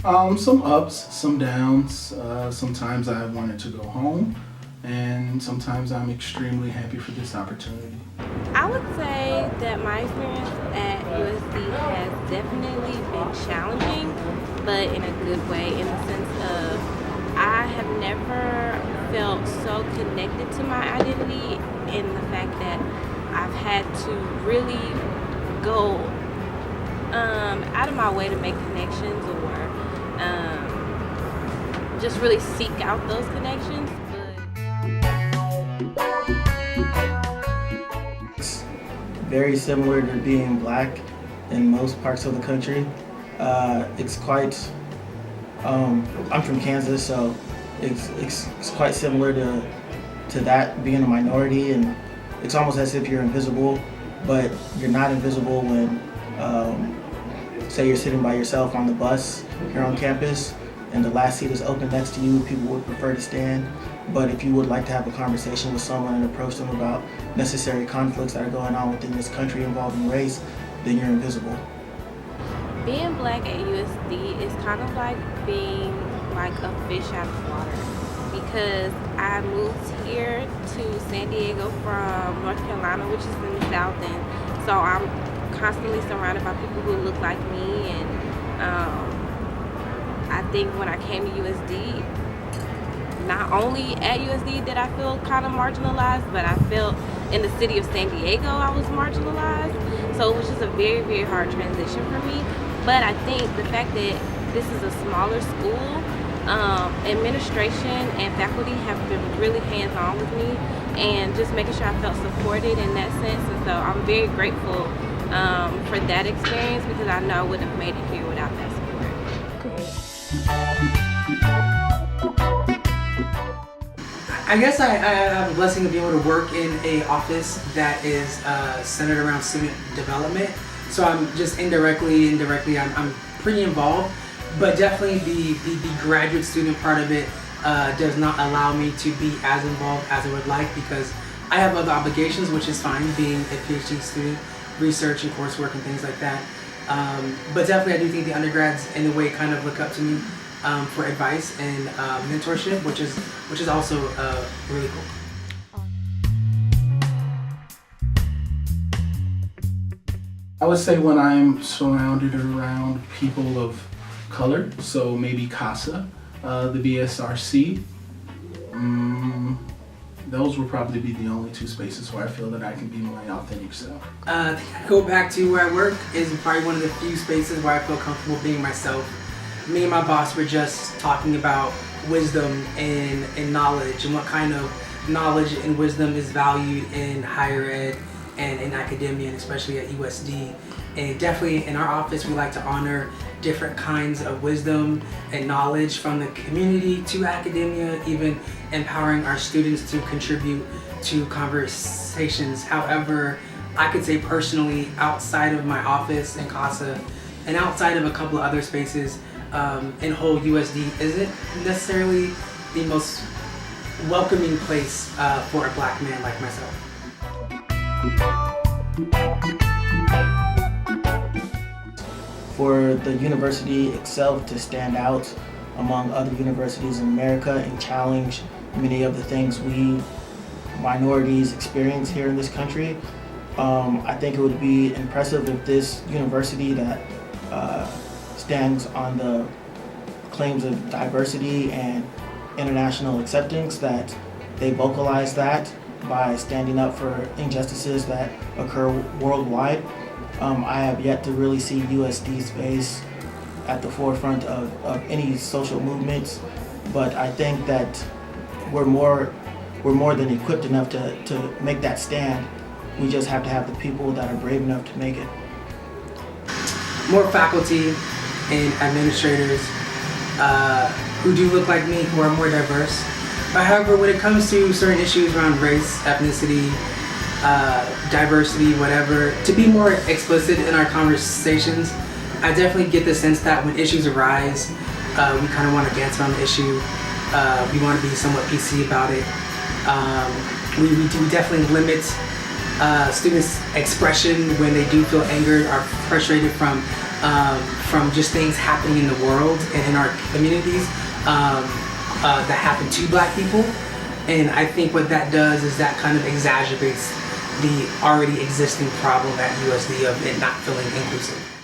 Some ups, some downs. Sometimes I wanted to go home, and sometimes I'm extremely happy for this opportunity. I would say that my experience at USD has definitely been challenging, but in a good way, in the sense of I have never felt so connected to my identity in the fact that I've had to really go out of my way to make connections or just really seek out those connections. It's very similar to being black in most parts of the country. It's quite. I'm from Kansas, so it's quite similar to that being a minority, and it's almost as if you're invisible, but you're not invisible when, say, you're sitting by yourself on the bus here on campus, and the last seat is open next to you. People would prefer to stand, but if you would like to have a conversation with someone and approach them about necessary conflicts that are going on within this country involving race, then you're invisible. Being black at USD is kind of like being like a fish out of water because I moved here to San Diego from North Carolina, which is in the South, and so I'm constantly surrounded by people who look like me. And I think when I came to USD, not only at USD did I feel kind of marginalized, but I felt in the city of San Diego I was marginalized. So it was just a very, very hard transition for me. But I think the fact that this is a smaller school, administration and faculty have been really hands-on with me and just making sure I felt supported in that sense. And so I'm very grateful for that experience because I know I wouldn't have made it here without that support. I guess I have the blessing of being able to work in a office that is centered around student development. So I'm just indirectly, I'm pretty involved, but definitely the graduate student part of it does not allow me to be as involved as I would like because I have other obligations, which is fine, being a PhD student, research and coursework and things like that. But definitely I do think the undergrads in a way kind of look up to me for advice and mentorship, which is also really cool. I would say when I'm surrounded around people of color, so maybe CASA, the BSRC, those will probably be the only two spaces where I feel that I can be my authentic self. I think I go back to where I work is probably one of the few spaces where I feel comfortable being myself. Me and my boss were just talking about wisdom and knowledge and what kind of knowledge and wisdom is valued in higher ed and in academia, and especially at USD. And definitely in our office, we like to honor different kinds of wisdom and knowledge from the community to academia, even empowering our students to contribute to conversations. However, I could say personally, outside of my office in CASA and outside of a couple of other spaces, in whole USD isn't necessarily the most welcoming place for a black man like myself. For the university itself to stand out among other universities in America and challenge many of the things we minorities experience here in this country, I think it would be impressive if this university that stands on the claims of diversity and international acceptance, that they vocalize that by standing up for injustices that occur worldwide. I have yet to really see USD's face at the forefront of any social movements, but I think that we're more than equipped enough to make that stand. We just have to have the people that are brave enough to make it. More faculty and administrators who do look like me, who are more diverse. But however, when it comes to certain issues around race, ethnicity, diversity, whatever, to be more explicit in our conversations, I definitely get the sense that when issues arise, we kind of want to dance around the issue. We want to be somewhat PC about it. We definitely limit students' expression when they do feel angered or frustrated from from just things happening in the world and in our communities that happen to Black people. And I think what that does is that kind of exacerbates the already existing problem at USD of it not feeling inclusive.